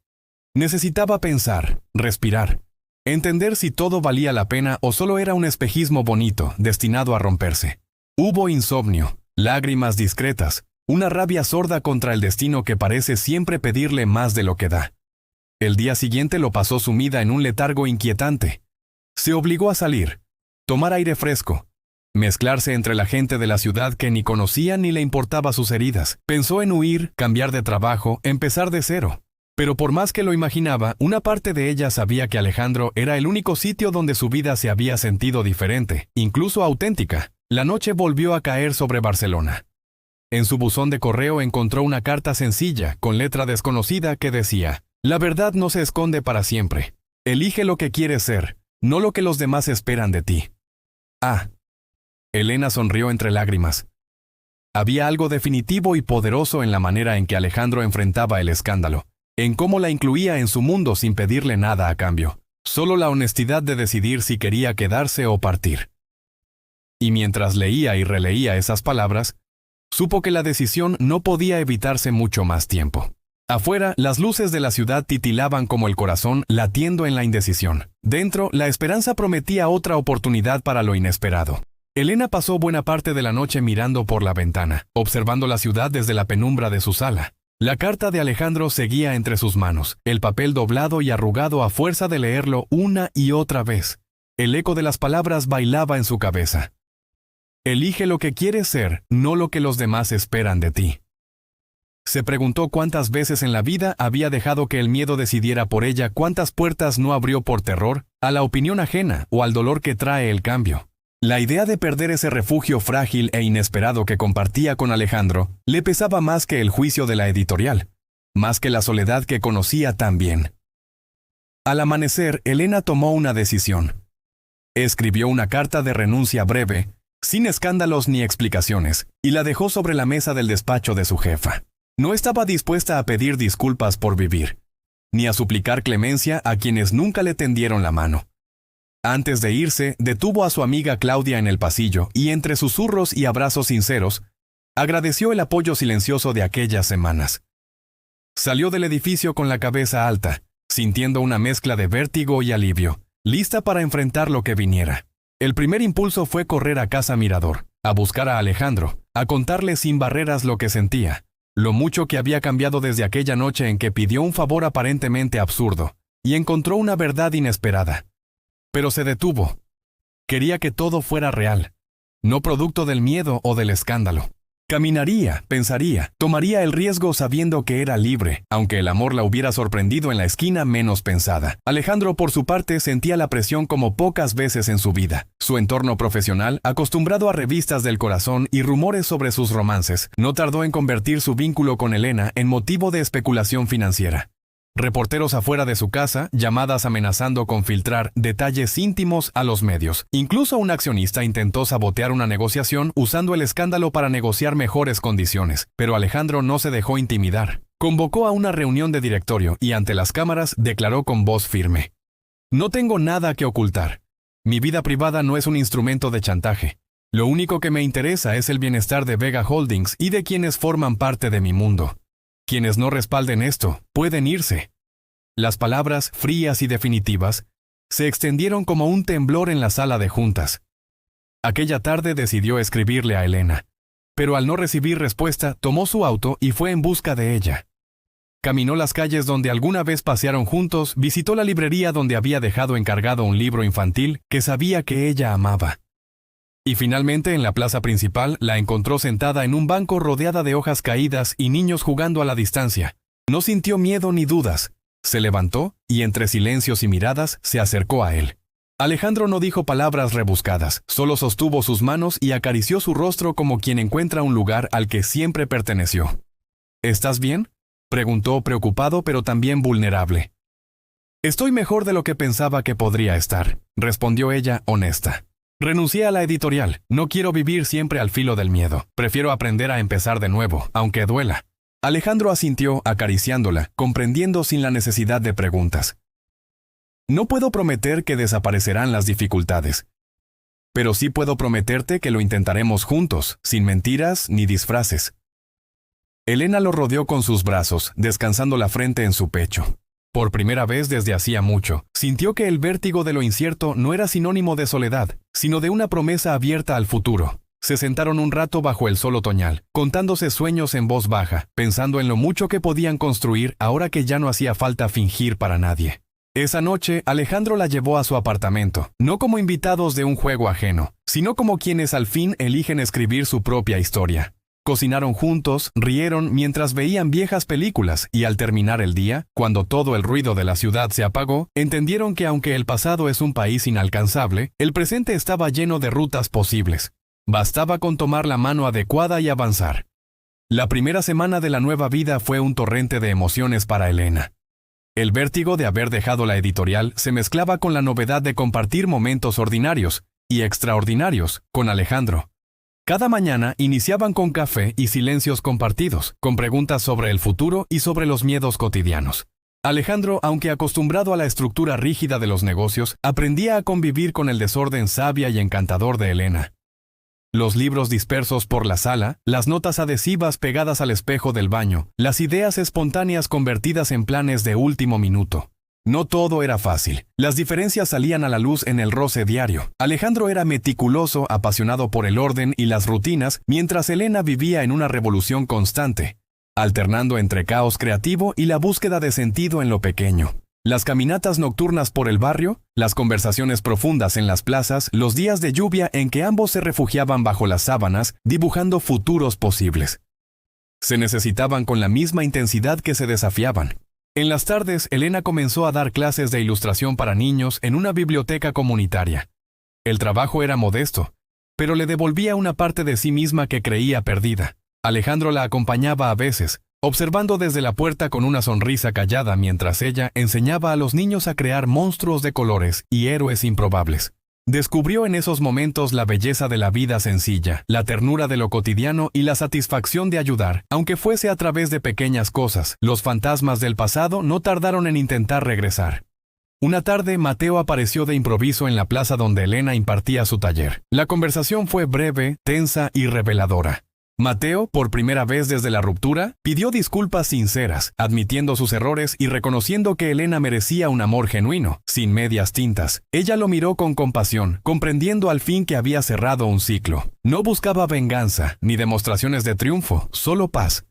Necesitaba pensar, respirar, entender si todo valía la pena o solo era un espejismo bonito, destinado a romperse. Hubo insomnio, lágrimas discretas, una rabia sorda contra el destino que parece siempre pedirle más de lo que da. El día siguiente lo pasó sumida en un letargo inquietante. Se obligó a salir, tomar aire fresco, mezclarse entre la gente de la ciudad que ni conocía ni le importaba sus heridas. Pensó en huir, cambiar de trabajo, empezar de cero. Pero por más que lo imaginaba, una parte de ella sabía que Alejandro era el único sitio donde su vida se había sentido diferente, incluso auténtica. La noche volvió a caer sobre Barcelona. En su buzón de correo encontró una carta sencilla, con letra desconocida, que decía: «La verdad no se esconde para siempre. Elige lo que quieres ser, no lo que los demás esperan de ti». Elena sonrió entre lágrimas. Había algo definitivo y poderoso en la manera en que Alejandro enfrentaba el escándalo, en cómo la incluía en su mundo sin pedirle nada a cambio, solo la honestidad de decidir si quería quedarse o partir. Y mientras leía y releía esas palabras, supo que la decisión no podía evitarse mucho más tiempo. Afuera, las luces de la ciudad titilaban como el corazón latiendo en la indecisión. Dentro, la esperanza prometía otra oportunidad para lo inesperado. Elena pasó buena parte de la noche mirando por la ventana, observando la ciudad desde la penumbra de su sala. La carta de Alejandro seguía entre sus manos, el papel doblado y arrugado a fuerza de leerlo una y otra vez. El eco de las palabras bailaba en su cabeza. Elige lo que quieres ser, no lo que los demás esperan de ti. Se preguntó cuántas veces en la vida había dejado que el miedo decidiera por ella, cuántas puertas no abrió por terror, a la opinión ajena o al dolor que trae el cambio. La idea de perder ese refugio frágil e inesperado que compartía con Alejandro le pesaba más que el juicio de la editorial, más que la soledad que conocía tan bien. Al amanecer, Elena tomó una decisión. Escribió una carta de renuncia breve, sin escándalos ni explicaciones, y la dejó sobre la mesa del despacho de su jefa. No estaba dispuesta a pedir disculpas por vivir, ni a suplicar clemencia a quienes nunca le tendieron la mano. Antes de irse, detuvo a su amiga Claudia en el pasillo y, entre susurros y abrazos sinceros, agradeció el apoyo silencioso de aquellas semanas. Salió del edificio con la cabeza alta, sintiendo una mezcla de vértigo y alivio, lista para enfrentar lo que viniera. El primer impulso fue correr a Casa Mirador, a buscar a Alejandro, a contarle sin barreras lo que sentía, lo mucho que había cambiado desde aquella noche en que pidió un favor aparentemente absurdo, y encontró una verdad inesperada. Pero se detuvo. Quería que todo fuera real, no producto del miedo o del escándalo. Caminaría, pensaría, tomaría el riesgo sabiendo que era libre, aunque el amor la hubiera sorprendido en la esquina menos pensada. Alejandro, por su parte, sentía la presión como pocas veces en su vida. Su entorno profesional, acostumbrado a revistas del corazón y rumores sobre sus romances, no tardó en convertir su vínculo con Elena en motivo de especulación financiera. Reporteros afuera de su casa, llamadas amenazando con filtrar detalles íntimos a los medios. Incluso un accionista intentó sabotear una negociación usando el escándalo para negociar mejores condiciones, pero Alejandro no se dejó intimidar. Convocó a una reunión de directorio y ante las cámaras declaró con voz firme: «No tengo nada que ocultar. Mi vida privada no es un instrumento de chantaje. Lo único que me interesa es el bienestar de Vega Holdings y de quienes forman parte de mi mundo. Quienes no respalden esto, pueden irse». Las palabras, frías y definitivas, se extendieron como un temblor en la sala de juntas. Aquella tarde decidió escribirle a Elena, pero al no recibir respuesta, tomó su auto y fue en busca de ella. Caminó las calles donde alguna vez pasearon juntos, visitó la librería donde había dejado encargado un libro infantil que sabía que ella amaba. Y finalmente en la plaza principal la encontró sentada en un banco rodeada de hojas caídas y niños jugando a la distancia. No sintió miedo ni dudas. Se levantó y entre silencios y miradas se acercó a él. Alejandro no dijo palabras rebuscadas, solo sostuvo sus manos y acarició su rostro como quien encuentra un lugar al que siempre perteneció. «¿Estás bien?», preguntó preocupado pero también vulnerable. «Estoy mejor de lo que pensaba que podría estar», respondió ella honesta. «Renuncié a la editorial. No quiero vivir siempre al filo del miedo. Prefiero aprender a empezar de nuevo, aunque duela». Alejandro asintió acariciándola, comprendiendo sin la necesidad de preguntas. «No puedo prometer que desaparecerán las dificultades, pero sí puedo prometerte que lo intentaremos juntos, sin mentiras ni disfraces». Elena lo rodeó con sus brazos, descansando la frente en su pecho. Por primera vez desde hacía mucho, sintió que el vértigo de lo incierto no era sinónimo de soledad, sino de una promesa abierta al futuro. Se sentaron un rato bajo el sol otoñal, contándose sueños en voz baja, pensando en lo mucho que podían construir ahora que ya no hacía falta fingir para nadie. Esa noche, Alejandro la llevó a su apartamento, no como invitados de un juego ajeno, sino como quienes al fin eligen escribir su propia historia. Cocinaron juntos, rieron mientras veían viejas películas y al terminar el día, cuando todo el ruido de la ciudad se apagó, entendieron que aunque el pasado es un país inalcanzable, el presente estaba lleno de rutas posibles. Bastaba con tomar la mano adecuada y avanzar. La primera semana de la nueva vida fue un torrente de emociones para Elena. El vértigo de haber dejado la editorial se mezclaba con la novedad de compartir momentos ordinarios y extraordinarios con Alejandro. Cada mañana iniciaban con café y silencios compartidos, con preguntas sobre el futuro y sobre los miedos cotidianos. Alejandro, aunque acostumbrado a la estructura rígida de los negocios, aprendía a convivir con el desorden sabia y encantador de Elena. Los libros dispersos por la sala, las notas adhesivas pegadas al espejo del baño, las ideas espontáneas convertidas en planes de último minuto. No todo era fácil. Las diferencias salían a la luz en el roce diario. Alejandro era meticuloso, apasionado por el orden y las rutinas, mientras Elena vivía en una revolución constante, alternando entre caos creativo y la búsqueda de sentido en lo pequeño. Las caminatas nocturnas por el barrio, las conversaciones profundas en las plazas, los días de lluvia en que ambos se refugiaban bajo las sábanas, dibujando futuros posibles. Se necesitaban con la misma intensidad que se desafiaban. En las tardes, Elena comenzó a dar clases de ilustración para niños en una biblioteca comunitaria. El trabajo era modesto, pero le devolvía una parte de sí misma que creía perdida. Alejandro la acompañaba a veces, observando desde la puerta con una sonrisa callada mientras ella enseñaba a los niños a crear monstruos de colores y héroes improbables. Descubrió en esos momentos la belleza de la vida sencilla, la ternura de lo cotidiano y la satisfacción de ayudar, aunque fuese a través de pequeñas cosas. Los fantasmas del pasado no tardaron en intentar regresar. Una tarde, Mateo apareció de improviso en la plaza donde Elena impartía su taller. La conversación fue breve, tensa y reveladora. Mateo, por primera vez desde la ruptura, pidió disculpas sinceras, admitiendo sus errores y reconociendo que Elena merecía un amor genuino, sin medias tintas. Ella lo miró con compasión, comprendiendo al fin que había cerrado un ciclo. No buscaba venganza, ni demostraciones de triunfo, solo paz.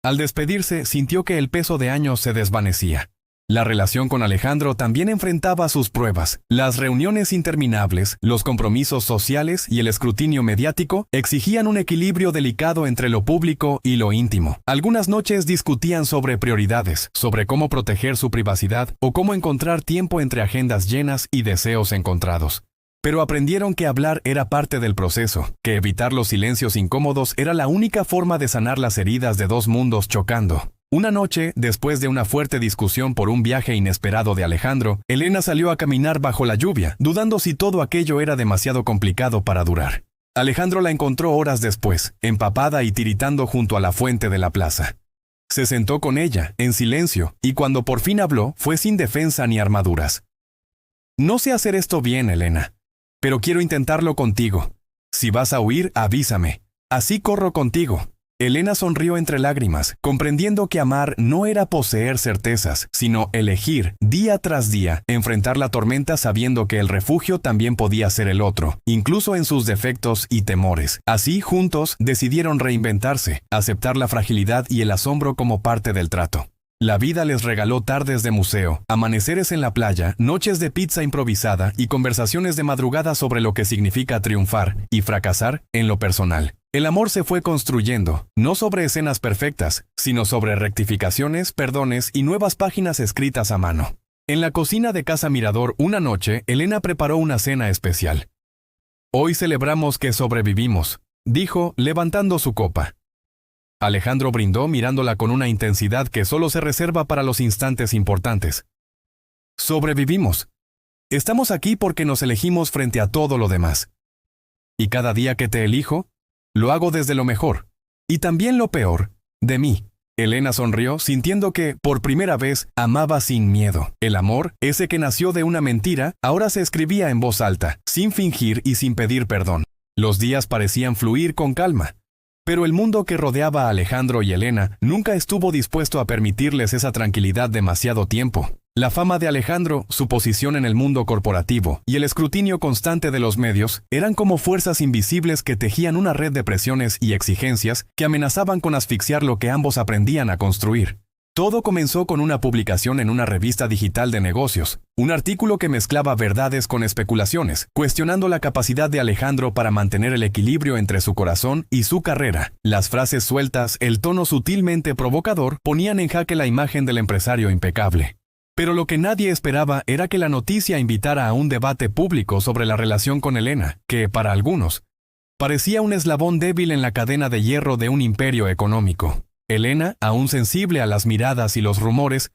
Al despedirse, sintió que el peso de años se desvanecía. La relación con Alejandro también enfrentaba sus pruebas. Las reuniones interminables, los compromisos sociales y el escrutinio mediático exigían un equilibrio delicado entre lo público y lo íntimo. Algunas noches discutían sobre prioridades, sobre cómo proteger su privacidad o cómo encontrar tiempo entre agendas llenas y deseos encontrados. Pero aprendieron que hablar era parte del proceso, que evitar los silencios incómodos era la única forma de sanar las heridas de dos mundos chocando. Una noche, después de una fuerte discusión por un viaje inesperado de Alejandro, Elena salió a caminar bajo la lluvia, dudando si todo aquello era demasiado complicado para durar. Alejandro la encontró horas después, empapada y tiritando junto a la fuente de la plaza. Se sentó con ella, en silencio, y cuando por fin habló, fue sin defensa ni armaduras. «No sé hacer esto bien, Elena, pero quiero intentarlo contigo. Si vas a huir, avísame. Así corro contigo». Elena sonrió entre lágrimas, comprendiendo que amar no era poseer certezas, sino elegir, día tras día, enfrentar la tormenta sabiendo que el refugio también podía ser el otro, incluso en sus defectos y temores. Así, juntos, decidieron reinventarse, aceptar la fragilidad y el asombro como parte del trato. La vida les regaló tardes de museo, amaneceres en la playa, noches de pizza improvisada y conversaciones de madrugada sobre lo que significa triunfar y fracasar en lo personal. El amor se fue construyendo, no sobre escenas perfectas, sino sobre rectificaciones, perdones y nuevas páginas escritas a mano. En la cocina de Casa Mirador, una noche, Elena preparó una cena especial. «Hoy celebramos que sobrevivimos», dijo, levantando su copa. Alejandro brindó mirándola con una intensidad que solo se reserva para los instantes importantes. «Sobrevivimos. Estamos aquí porque nos elegimos frente a todo lo demás. Y cada día que te elijo, lo hago desde lo mejor, y también lo peor, de mí». Elena sonrió, sintiendo que, por primera vez, amaba sin miedo. El amor, ese que nació de una mentira, ahora se escribía en voz alta, sin fingir y sin pedir perdón. Los días parecían fluir con calma. Pero el mundo que rodeaba a Alejandro y Elena nunca estuvo dispuesto a permitirles esa tranquilidad demasiado tiempo. La fama de Alejandro, su posición en el mundo corporativo y el escrutinio constante de los medios eran como fuerzas invisibles que tejían una red de presiones y exigencias que amenazaban con asfixiar lo que ambos aprendían a construir. Todo comenzó con una publicación en una revista digital de negocios, un artículo que mezclaba verdades con especulaciones, cuestionando la capacidad de Alejandro para mantener el equilibrio entre su corazón y su carrera. Las frases sueltas, el tono sutilmente provocador, ponían en jaque la imagen del empresario impecable. Pero lo que nadie esperaba era que la noticia invitara a un debate público sobre la relación con Elena, que, para algunos, parecía un eslabón débil en la cadena de hierro de un imperio económico. Elena, aún sensible a las miradas y los rumores,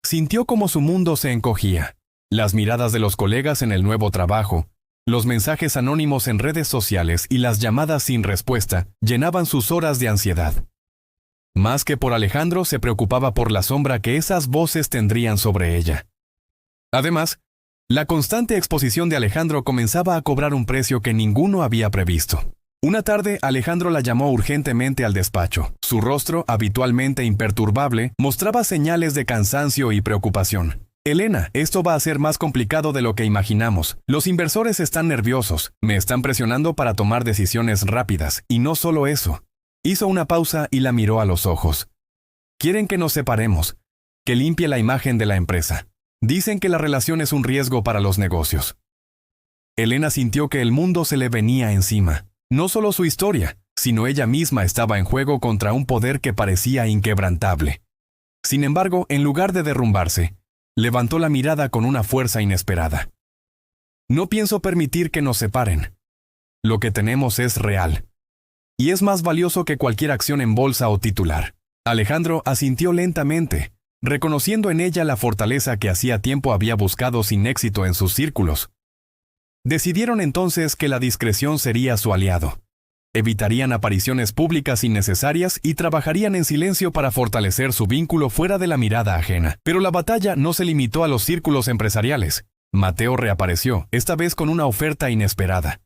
sintió como su mundo se encogía. Las miradas de los colegas en el nuevo trabajo, los mensajes anónimos en redes sociales y las llamadas sin respuesta llenaban sus horas de ansiedad. Más que por Alejandro, se preocupaba por la sombra que esas voces tendrían sobre ella. Además, la constante exposición de Alejandro comenzaba a cobrar un precio que ninguno había previsto. Una tarde, Alejandro la llamó urgentemente al despacho. Su rostro, habitualmente imperturbable, mostraba señales de cansancio y preocupación. Elena, esto va a ser más complicado de lo que imaginamos. Los inversores están nerviosos, me están presionando para tomar decisiones rápidas, y no solo eso. Hizo una pausa y la miró a los ojos. Quieren que nos separemos, que limpie la imagen de la empresa. Dicen que la relación es un riesgo para los negocios. Elena sintió que el mundo se le venía encima. No solo su historia, sino ella misma estaba en juego contra un poder que parecía inquebrantable. Sin embargo, en lugar de derrumbarse, levantó la mirada con una fuerza inesperada. No pienso permitir que nos separen. Lo que tenemos es real. Y es más valioso que cualquier acción en bolsa o titular. Alejandro asintió lentamente, reconociendo en ella la fortaleza que hacía tiempo había buscado sin éxito en sus círculos. Decidieron entonces que la discreción sería su aliado. Evitarían apariciones públicas innecesarias y trabajarían en silencio para fortalecer su vínculo fuera de la mirada ajena. Pero la batalla no se limitó a los círculos empresariales. Mateo reapareció, esta vez con una oferta inesperada.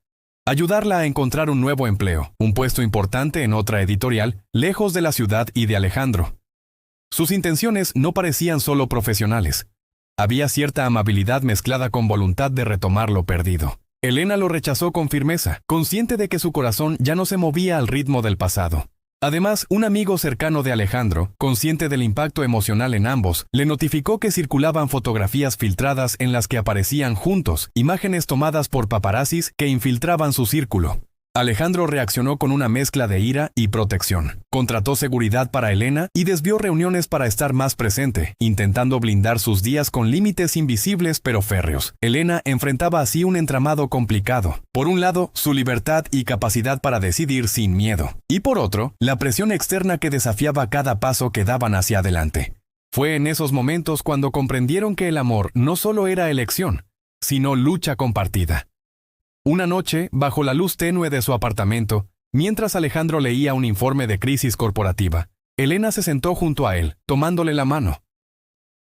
Ayudarla a encontrar un nuevo empleo, un puesto importante en otra editorial, lejos de la ciudad y de Alejandro. Sus intenciones no parecían solo profesionales. Había cierta amabilidad mezclada con voluntad de retomar lo perdido. Elena lo rechazó con firmeza, consciente de que su corazón ya no se movía al ritmo del pasado. Además, un amigo cercano de Alejandro, consciente del impacto emocional en ambos, le notificó que circulaban fotografías filtradas en las que aparecían juntos, imágenes tomadas por paparazzis que infiltraban su círculo. Alejandro reaccionó con una mezcla de ira y protección. Contrató seguridad para Elena y desvió reuniones para estar más presente, intentando blindar sus días con límites invisibles pero férreos. Elena enfrentaba así un entramado complicado. Por un lado, su libertad y capacidad para decidir sin miedo. Y por otro, la presión externa que desafiaba cada paso que daban hacia adelante. Fue en esos momentos cuando comprendieron que el amor no solo era elección, sino lucha compartida. Una noche, bajo la luz tenue de su apartamento, mientras Alejandro leía un informe de crisis corporativa, Elena se sentó junto a él, tomándole la mano.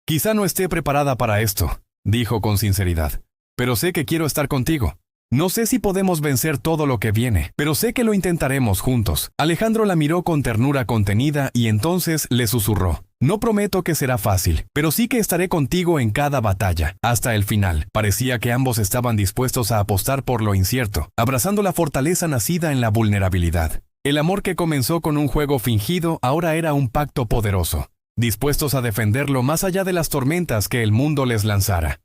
«Quizá no esté preparada para esto», dijo con sinceridad, «pero sé que quiero estar contigo. No sé si podemos vencer todo lo que viene, pero sé que lo intentaremos juntos». Alejandro la miró con ternura contenida y entonces le susurró: «No prometo que será fácil, pero sí que estaré contigo en cada batalla, hasta el final». Parecía que ambos estaban dispuestos a apostar por lo incierto, abrazando la fortaleza nacida en la vulnerabilidad. El amor que comenzó con un juego fingido ahora era un pacto poderoso, dispuestos a defenderlo más allá de las tormentas que el mundo les lanzara.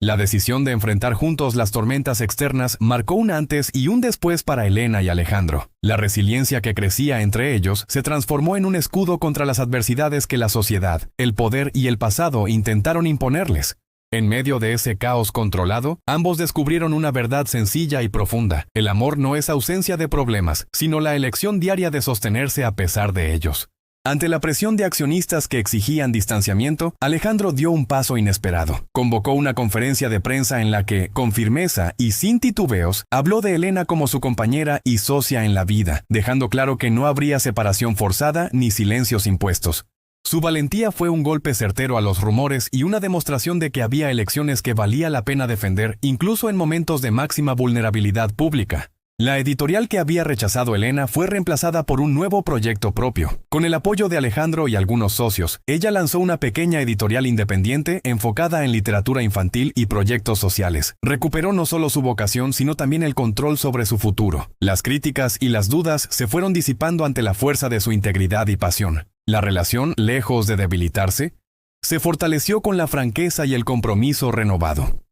La decisión de enfrentar juntos las tormentas externas marcó un antes y un después para Elena y Alejandro. La resiliencia que crecía entre ellos se transformó en un escudo contra las adversidades que la sociedad, el poder y el pasado intentaron imponerles. En medio de ese caos controlado, ambos descubrieron una verdad sencilla y profunda. El amor no es ausencia de problemas, sino la elección diaria de sostenerse a pesar de ellos. Ante la presión de accionistas que exigían distanciamiento, Alejandro dio un paso inesperado. Convocó una conferencia de prensa en la que, con firmeza y sin titubeos, habló de Elena como su compañera y socia en la vida, dejando claro que no habría separación forzada ni silencios impuestos. Su valentía fue un golpe certero a los rumores y una demostración de que había elecciones que valía la pena defender, incluso en momentos de máxima vulnerabilidad pública. La editorial que había rechazado Elena fue reemplazada por un nuevo proyecto propio. Con el apoyo de Alejandro y algunos socios, ella lanzó una pequeña editorial independiente enfocada en literatura infantil y proyectos sociales. Recuperó no solo su vocación, sino también el control sobre su futuro. Las críticas y las dudas se fueron disipando ante la fuerza de su integridad y pasión. La relación, lejos de debilitarse, se fortaleció con la franqueza y el compromiso renovado.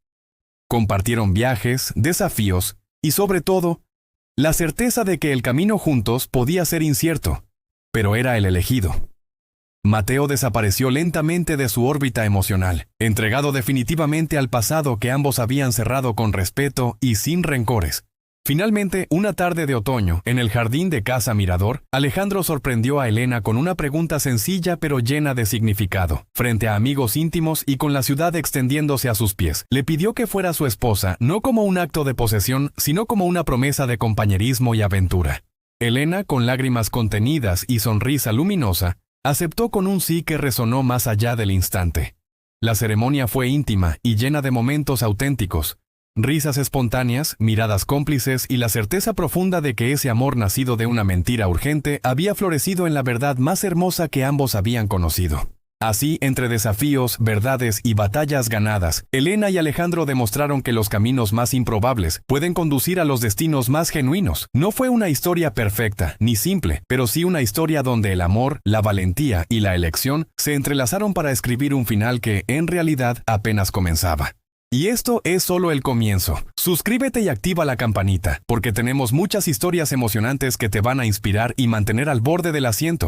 Compartieron viajes, desafíos y, sobre todo, la certeza de que el camino juntos podía ser incierto, pero era el elegido. Mateo desapareció lentamente de su órbita emocional, entregado definitivamente al pasado que ambos habían cerrado con respeto y sin rencores. Finalmente, una tarde de otoño, en el jardín de Casa Mirador, Alejandro sorprendió a Elena con una pregunta sencilla pero llena de significado. Frente a amigos íntimos y con la ciudad extendiéndose a sus pies, le pidió que fuera su esposa, no como un acto de posesión, sino como una promesa de compañerismo y aventura. Elena, con lágrimas contenidas y sonrisa luminosa, aceptó con un sí que resonó más allá del instante. La ceremonia fue íntima y llena de momentos auténticos. Risas espontáneas, miradas cómplices y la certeza profunda de que ese amor nacido de una mentira urgente había florecido en la verdad más hermosa que ambos habían conocido. Así, entre desafíos, verdades y batallas ganadas, Elena y Alejandro demostraron que los caminos más improbables pueden conducir a los destinos más genuinos. No fue una historia perfecta, ni simple, pero sí una historia donde el amor, la valentía y la elección se entrelazaron para escribir un final que, en realidad, apenas comenzaba. Y esto es solo el comienzo. Suscríbete y activa la campanita, porque tenemos muchas historias emocionantes que te van a inspirar y mantener al borde del asiento.